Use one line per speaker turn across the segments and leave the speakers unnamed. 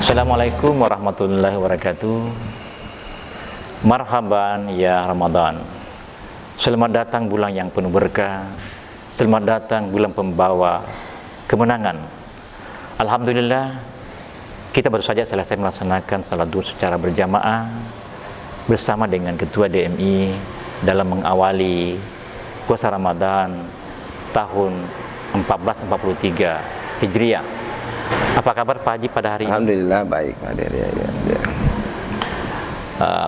Assalamualaikum warahmatullahi wabarakatuh. Marhaban ya Ramadan. Selamat datang bulan yang penuh berkah. Selamat datang bulan pembawa kemenangan. Alhamdulillah, kita baru saja selesai melaksanakan salat duhur secara berjamaah bersama dengan Ketua DMI dalam mengawali puasa Ramadan tahun 1443 Hijriah. Apa kabar Pak Haji pada hari ini?
Alhamdulillah baik Pak Hadir.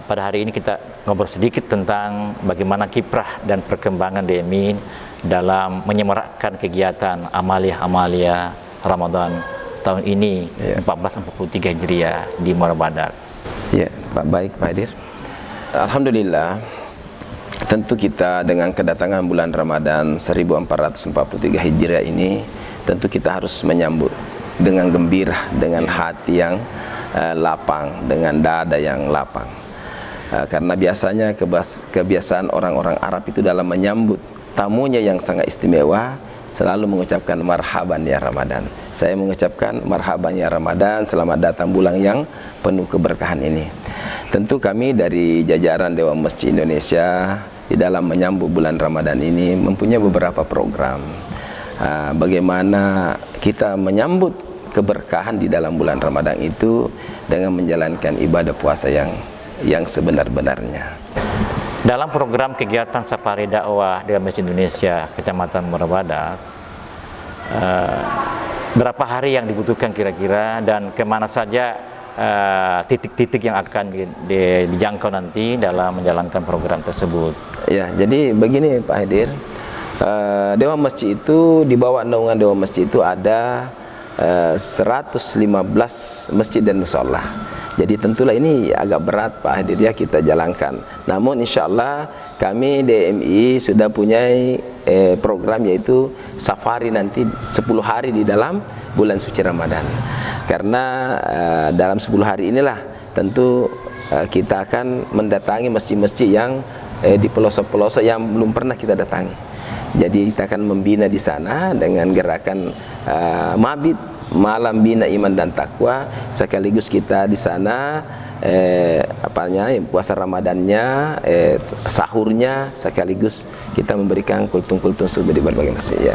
Pada hari ini kita ngobrol sedikit tentang bagaimana kiprah dan perkembangan DMI dalam menyemarakkan kegiatan amalia Ramadan tahun ini 1443 Hijriah di Muara Badak.
Ya, baik Pak Hadir. Alhamdulillah, tentu kita dengan kedatangan bulan Ramadan 1443 Hijriah ini, tentu kita harus menyambut dengan gembira, dengan hati yang lapang, dengan dada yang lapang. Karena biasanya kebiasaan orang-orang Arab itu dalam menyambut tamunya yang sangat istimewa selalu mengucapkan marhaban ya Ramadan. Saya mengucapkan marhaban ya Ramadan, selamat datang bulan yang penuh keberkahan ini. Tentu kami dari jajaran Dewan Masjid Indonesia di dalam menyambut bulan Ramadan ini mempunyai beberapa program. Bagaimana kita menyambut keberkahan di dalam bulan Ramadan itu dengan menjalankan ibadah puasa yang sebenar-benarnya.
Dalam program kegiatan safari dakwah Dewan Masjid Indonesia Kecamatan Muara Badak, berapa hari yang dibutuhkan kira-kira dan kemana saja titik-titik yang akan dijangkau nanti dalam menjalankan program tersebut? Ya,
jadi begini Pak Hadir. Dewan Masjid itu, di bawah naungan Dewan Masjid itu ada 115 masjid dan mushola. Jadi tentulah ini agak berat Pak Hadir ya kita jalankan. Namun insya Allah kami DMI sudah punya program yaitu safari nanti 10 hari di dalam bulan suci Ramadan. Karena dalam 10 hari inilah tentu kita akan mendatangi masjid-masjid yang di pelosok-pelosok yang belum pernah kita datangi. Jadi kita akan membina di sana dengan gerakan mabit, malam bina iman dan takwa, sekaligus kita di sana puasa Ramadannya, sahurnya, sekaligus kita memberikan kultum-kultum subuh di berbagai masjid.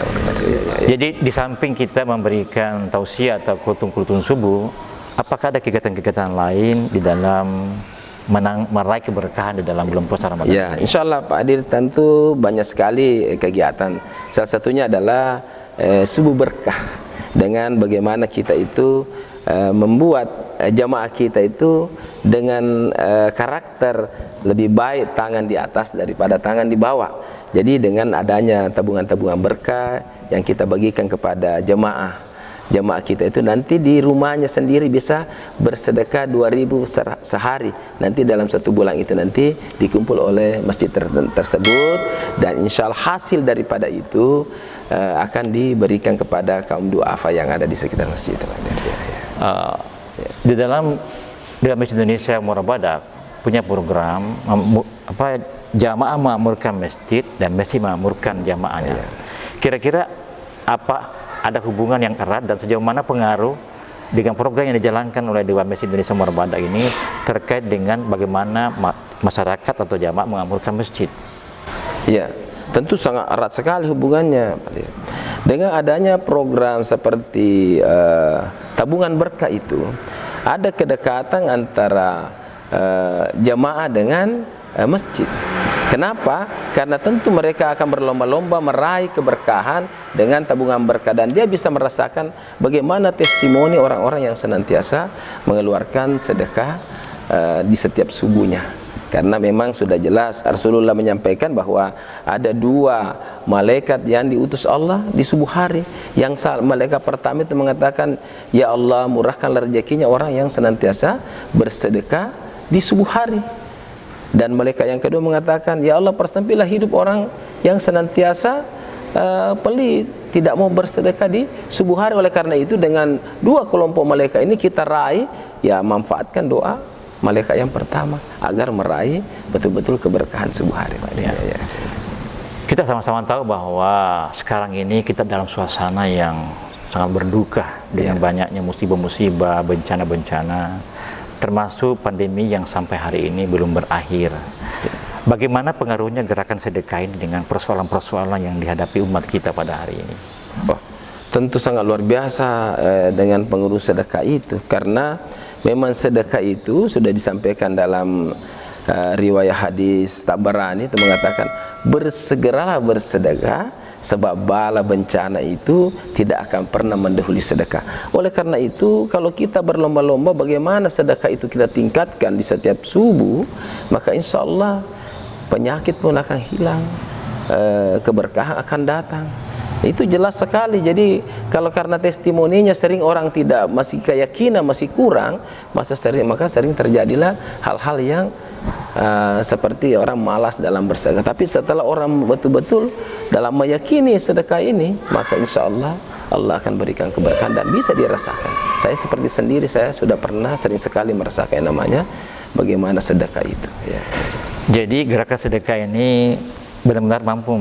Jadi di samping kita memberikan tausiah atau kultum-kultum subuh, apakah ada kegiatan-kegiatan lain di dalam meraih keberkahan di dalam bulan puasa Ramadan?
Ya, insya Allah Pak Hadir, tentu banyak sekali kegiatan. Salah satunya adalah subuh berkah, dengan bagaimana kita itu membuat jamaah kita itu dengan karakter lebih baik tangan di atas daripada tangan di bawah. Jadi dengan adanya tabungan-tabungan berkah yang kita bagikan kepada jamaah kita itu nanti di rumahnya sendiri bisa bersedekah 2.000 sehari. Nanti dalam satu bulan itu nanti dikumpul oleh masjid tersebut, dan insya Allah hasil daripada itu akan diberikan kepada kaum duafa yang ada di sekitar masjid.
Di dalam Masjid Indonesia Muara Badak punya program jamaah memakmurkan masjid dan masjid memakmurkan jamaahnya. Kira-kira apa ada hubungan yang erat dan sejauh mana pengaruh dengan program yang dijalankan oleh Dewan Masjid Indonesia Muara Badak ini terkait dengan bagaimana masyarakat atau jamaah mengamurkan masjid?
Ya, tentu sangat erat sekali hubungannya. Dengan adanya program seperti tabungan berkah itu, ada kedekatan antara jamaah dengan masjid. Kenapa? Karena tentu mereka akan berlomba-lomba meraih keberkahan dengan tabungan berkah, dan dia bisa merasakan bagaimana testimoni orang-orang yang senantiasa mengeluarkan sedekah di setiap subuhnya. Karena memang sudah jelas Rasulullah menyampaikan bahwa ada 2 malaikat yang diutus Allah di subuh hari. Yang malaikat pertama itu mengatakan, ya Allah, murahkanlah rezekinya orang yang senantiasa bersedekah di subuh hari. Dan malaikat yang kedua mengatakan, ya Allah, persempitlah hidup orang yang senantiasa pelit, tidak mau bersedekah di subuh hari. Oleh karena itu dengan 2 kelompok malaikat ini kita raih, ya manfaatkan doa malaikat yang pertama agar meraih betul-betul keberkahan subuh hari.
Kita sama-sama tahu bahwa sekarang ini kita dalam suasana yang sangat berduka dengan banyaknya musibah-musibah, bencana-bencana, termasuk pandemi yang sampai hari ini belum berakhir. Bagaimana pengaruhnya gerakan sedekah ini dengan persoalan-persoalan yang dihadapi umat kita pada hari ini?
Oh, tentu sangat luar biasa dengan pengurus sedekah itu, karena memang sedekah itu sudah disampaikan dalam riwayat hadis Tabarani itu mengatakan, bersegeralah bersedekah sebab bala bencana itu tidak akan pernah mendahului sedekah. Oleh karena itu, kalau kita berlomba-lomba bagaimana sedekah itu kita tingkatkan di setiap subuh, maka insya Allah penyakit pun akan hilang, keberkahan akan datang. Itu jelas sekali. Jadi kalau karena testimoninya sering orang tidak, masih keyakinan masih kurang, maka sering terjadilah hal-hal yang seperti orang malas dalam bersedekah. Tapi setelah orang betul-betul dalam meyakini sedekah ini, maka insya Allah Allah akan berikan keberkahan dan bisa dirasakan. Saya seperti sendiri, saya sudah pernah sering sekali merasakan namanya bagaimana sedekah itu ya.
Jadi gerakan sedekah ini benar-benar mampu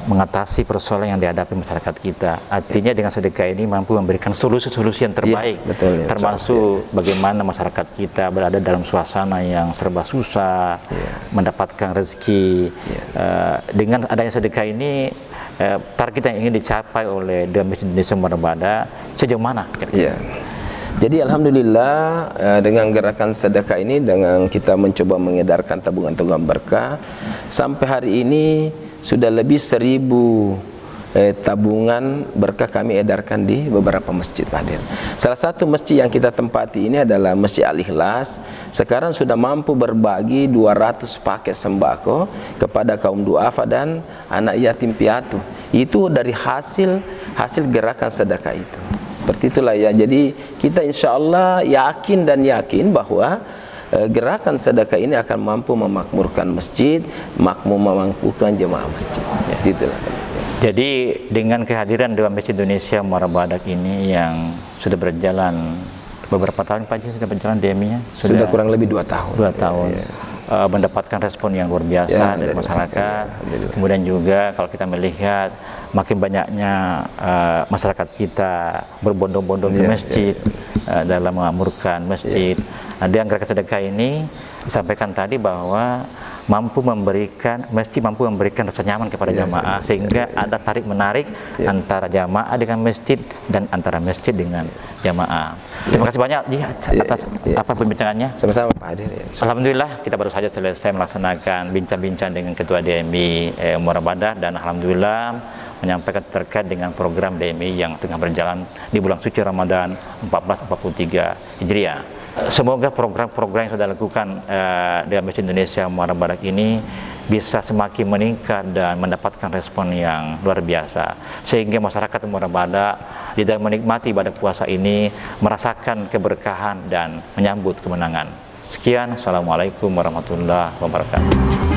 mengatasi persoalan yang dihadapi masyarakat kita. Artinya dengan sedekah ini mampu memberikan solusi-solusi yang terbaik,
betul, ya,
termasuk bagaimana masyarakat kita berada dalam suasana yang serba susah, mendapatkan rezeki. Dengan adanya sedekah ini, target yang ingin dicapai oleh Masjid Indonesia Muarabada sejauh mana?
Jadi alhamdulillah dengan gerakan sedekah ini, dengan kita mencoba mengedarkan tabungan-tabungan berkah, sampai hari ini sudah lebih 1000 tabungan berkah kami edarkan di beberapa masjid hadir. Salah satu masjid yang kita tempati ini adalah Masjid Al-Ikhlas. Sekarang sudah mampu berbagi 200 paket sembako kepada kaum duafa dan anak yatim piatu. Itu dari hasil gerakan sedekah itu. Seperti itulah ya. Jadi kita insya Allah yakin bahwa gerakan sedekah ini akan mampu memakmurkan masjid, memampukan jemaah masjid. Ya, itulah.
Jadi dengan kehadiran Dewan Masjid Indonesia Muara Badak ini yang sudah berjalan beberapa tahun, Pak Haji, sudah berjalan DMI-nya?
Sudah kurang lebih 2 tahun.
2 tahun. Mendapatkan respon yang luar biasa dari masyarakat. Kemudian juga kalau kita melihat makin banyaknya masyarakat kita berbondong-bondong ke masjid dalam mengamurkan masjid. Dengan gerakan sedekah ini disampaikan tadi bahwa masjid mampu memberikan rasa nyaman kepada jamaah, sehingga ada tarik menarik antara jamaah dengan masjid dan antara masjid dengan jamaah. Terima kasih banyak atas perbincangannya.
Sama-sama Pak Hadir.
Alhamdulillah kita baru saja selesai melaksanakan bincang-bincang dengan Ketua DMI Muara Badak, dan alhamdulillah menyampaikan terkait dengan program DMI yang tengah berjalan di bulan suci Ramadan 1443 Hijriah. Semoga program-program yang sudah dilakukan di Masjid Indonesia Muara Badak ini bisa semakin meningkat dan mendapatkan respon yang luar biasa, sehingga masyarakat Muara Badak di dalam menikmati ibadah puasa ini merasakan keberkahan dan menyambut kemenangan. Sekian, Assalamualaikum warahmatullahi wabarakatuh.